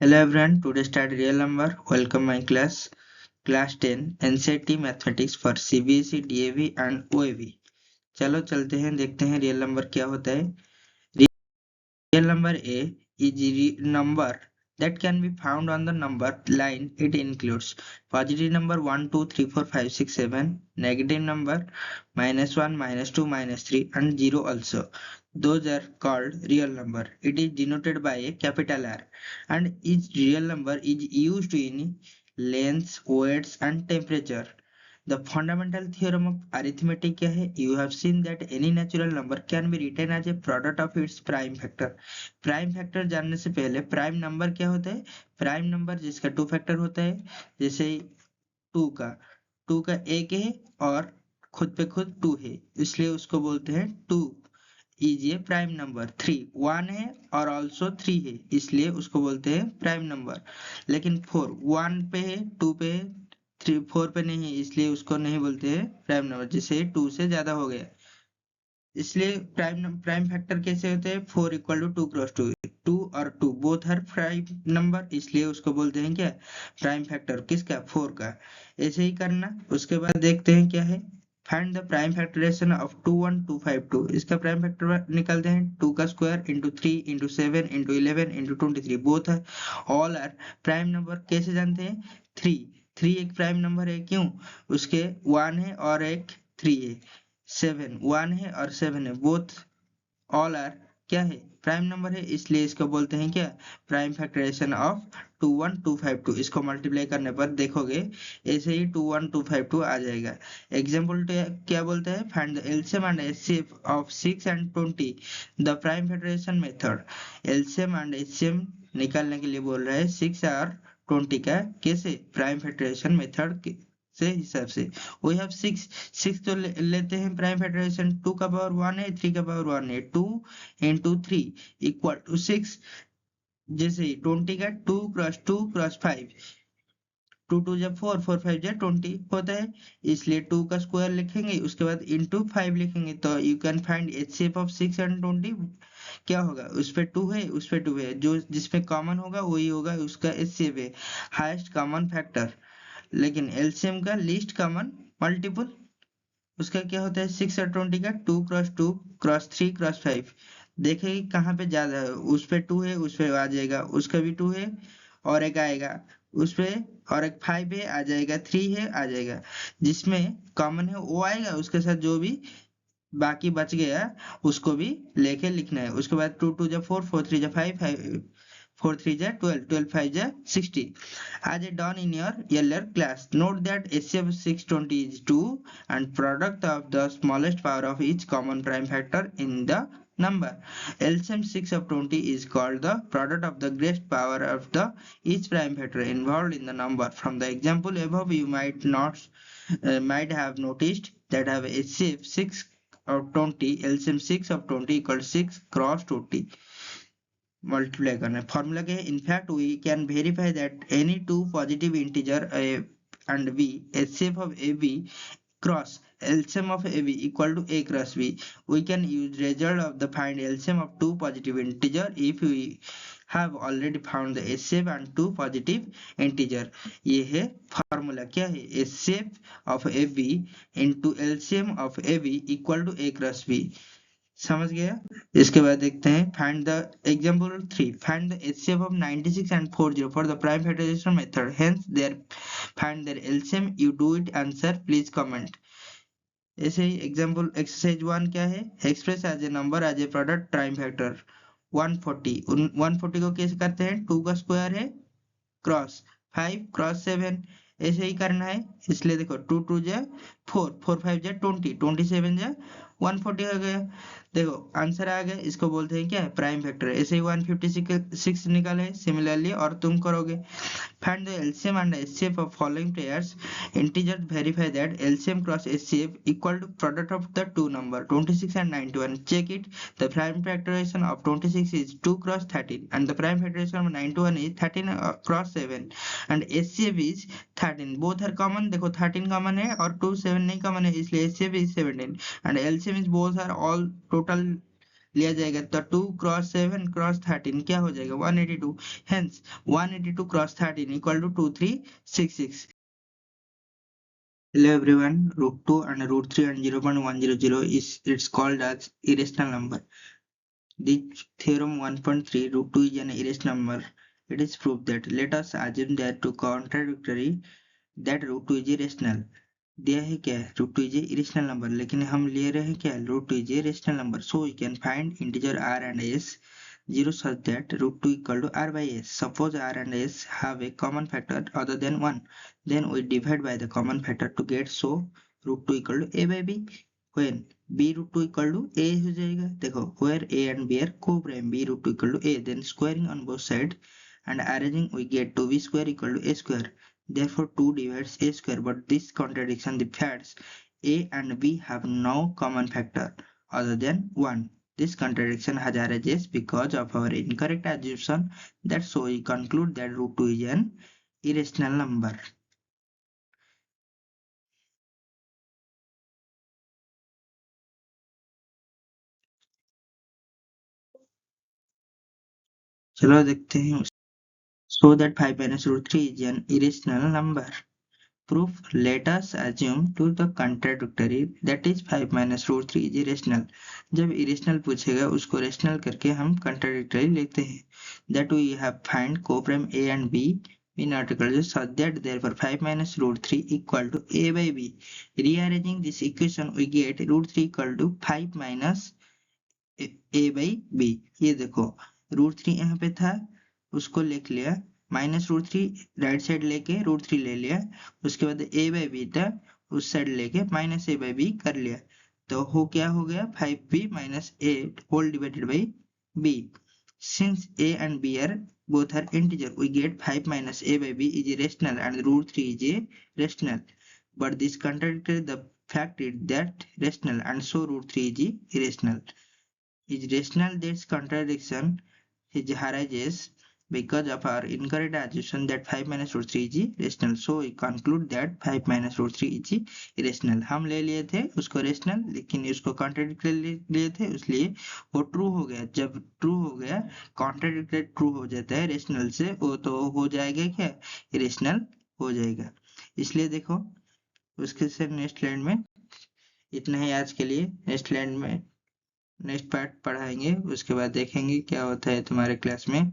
Hello everyone, today start real number. Welcome my class 10 NCERT mathematics for CBSE, DAV and OAV। चलो चलते हैं, देखते हैं real number क्या होता है। Real number A is number that can be found on the number line. It includes positive number 1, 2, 3, 4, 5, 6, 7, negative number -1, -2, -3 and 0 also. Those are called real number. It is denoted by a capital R and each real number is used in lengths, weights and temperature. The fundamental theorem of arithmetic क्या है? You have seen that any natural number can be written as a product of its prime factor. Prime factor जानने से पहले prime number क्या होता है? Prime number जिसका two factor होता है, जैसे टू का एक है और खुद पे खुद टू है, इसलिए उसको बोलते हैं two is a prime number. 3 1 है और ऑल्सो 3 है, इसलिए उसको बोलते हैं प्राइम नंबर। लेकिन 4 1 पे है, 2 पे है, 3 4 पे नहीं है, इसलिए उसको नहीं बोलते हैं प्राइम नंबर, जिसे 2 से ज्यादा हो गया। इसलिए प्राइम फैक्टर कैसे होते हैं? 4 इक्वल टू 2 क्रॉस 2, 2 और 2 बोथ आर प्राइम नंबर, इसलिए उसको बोलते हैं क्या? Prime factor. किसका? 4 का। ऐसे ही करना। उसके बाद देखते हैं क्या है। Find the prime factorisation of 21252। इसका प्राइम फैक्टर निकालते हैं। 2 का square into 3 into 7 into 11 into 23 both है ऑल आर प्राइम नंबर। कैसे जानते हैं? 3 एक प्राइम नंबर है। क्यों? उसके 1 है और एक 3 है। 7 1 है और 7 है, बोथ ऑल आर क्या है? प्राइम नंबर है, इसलिए इसको बोलते हैं क्या? Prime factorisation of 21252। इसको मल्टीप्लाई करने पर देखोगे ऐसे ही 21252 आ जाएगा। एग्जाम्पल क्या बोलते हैं? Find the LCM and HCF of 6 and 20 the prime factorisation method. LCM and HCM निकालने के लिए बोल रहा है 6 और 20 का। कैसे? प्राइम फैक्टराइजेशन मेथड से हिसाब से। वी हैव 6 तो लेते हैं प्राइम फैक्टराइजेशन। 2 का पावर 1 है, 3 का पावर 1 है, 2 इंटू 3 इक्वल टू 6। जैसे 20 का 2 क्रॉस 2 क्रॉस 5, 2 2 जब 4 4 5 जब 20 होता है, इसलिए 2 का स्क्वायर लिखेंगे, उसके बाद इंटू 5 लिखेंगे, तो you can find HCF of 6 and 20। क्या होगा? उस पे 2 है, उस पे 2 है, जो जिसपे कॉमन होगा वही होगा उसका एचसीएफ है, हाईएस्ट कॉमन फैक्टर। लेकिन एलसीएम का लीस्ट कॉमन मल्टीपल, उसका क्या होता है? 6 और 20 का 2 क्रॉस 2 क्रॉस 3 क्रॉस 5। देखेंगे कहाँ पे ज्यादा है, उस पे 2 है, उस पे आ जाएगा, उसका भी 2 है और एक आएगा उस पे, और एक 5 है आ जाएगा, 3 है आ जाएगा, जिसमें कॉमन है वो आएगा, उसके साथ जो भी बाकी बच गया उसको भी लेके लिखना है। उसके बाद 2 2 जा 4 4 3 जा 5 5 4 3 जा 12 12 5 जा 60। As a done in your earlier class, note that HCF 620 is 2 and product of the smallest power of each common prime factor in the number. LCM 6 of 20 is called the product of the greatest power of the each prime factor involved in the number. From the example above, you might have noticed that have HCF 6 of 20, LCM 6 of 20 equals 6 cross 20. Multiply करना है। Formula क्या है? In fact we can verify that any two positive integer A and B, HCF of A B cross LCM of AB equal to A cross B. We can use result of the find LCM of two positive integer if we have already found the HCF and two positive integer. ये है formula. क्या है? HCF of AB into LCM of AB equal to A cross B। समझ गया? इसके बाद देखते हैं find the example 3, find the HCF of 96 and 40 for the prime factorisation method, hence there find their LCM. You do it, answer please comment. ऐसे ही example exercise 1 क्या है? Express as a number as a product prime factor 140। 140 को कैसे करते हैं? 2 का square है क्रॉस 5 क्रॉस 7, ऐसे ही करना है। इसलिए देखो 2 2 जा 4 4 5 जा 20 27 जा 140 हो गया। देखो आंसर आ गया, इसको बोलते हैं क्या? Prime factor. ऐसे ही 156 निकाले सिमिलरली, और तुम करोगे। Find the LCM and HCF of following pairs integer, verify that LCM cross HCF equal to product of the two number 26 and 91। Check it, the prime factorisation of 26 is 2 cross 13 and the prime factorization of 91 is 13 cross 7 and HCF is 13। both are common, देखो 13 common है और 2 7 नहीं common है, इसलिए HCF is 17 and LCM is both are all total लिया जाएगा तो 2 cross 7 cross 13 क्या हो जाएगा 182, hence 182 cross 13 equal to 2366. Hello everyone, root 2 and root 3 and 0.100 is it's called as irrational number. The theorem 1.3 root 2 is an irrational number. It is proved that let us assume that to contradictory that root 2 is irrational. दिया है क्या root 2 is a irrational number, लेकिन हम ले रहे हैं क्या root 2 is a rational number. So we can find integer r and s 0 such that root 2 equal to r by s. Suppose r and s have a common factor other than 1. Then we divide by the common factor to get so root 2 equal to a by b. When b root 2 equal to a हो जाएगा. देखो where a and b are co-prime, b root 2 equal to a, then squaring on both sides and arranging we get 2b square equal to a square. Therefore 2 divides a square, but this contradiction the facts a and b have no common factor other than 1. This contradiction has arises because of our incorrect assumption, that so we conclude that root 2 is an irrational number. चलो देखते हैं. So that 5 minus root 3 is an irrational number. Proof. Let us assume to the contradictory that is 5 minus root 3 is irrational. जब irrational पूछेगा उसको rational करके हम contradictory लेते हैं. That we have find co-prime a and b in article such that therefore 5 minus root 3 equal to a by b. Rearranging this equation we get root 3 equal to 5 minus a by b. ये देखो root 3 यहाँ पे था उसको लिख लिया, minus root 3 right side लेके root 3 ले लिया, उसके बाद a by b था उस साइड लेके माइनस a by b कर लिया, तो हो क्या हो गया 5b minus a whole divided by b. Since a and b are both are integer, we get 5 minus a by b is rational and root 3 is a rational. But this contradicts the fact is that rational and so root 3 is irrational. Is rational, this contradiction arises because of our incorrect assumption that 5 minus root 3 is rational. So we conclude that 5 minus root 3 is irrational. हम ले लिए थे उसको rational, लेकिन उसको contradictory लिए थे इसलिए वो true हो गया. जब true हो गया contradictory true हो जाता है rational से, वो तो हो जाएगा क्या irrational हो जाएगा. इसलिए देखो उसके से नेक्स्ट लाइन में इतना ही आज के लिए. नेक्स्ट लाइन में नेक्स्ट पार्ट पढ़ाएंगे, उसके बाद देखेंगे क्या होता है तुम्हारे क्लास में.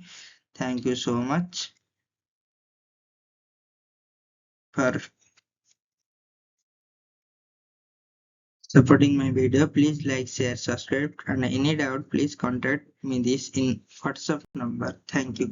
Thank you so much for supporting my video. Please like, share, subscribe, and any doubt please contact me this in WhatsApp number. Thank you.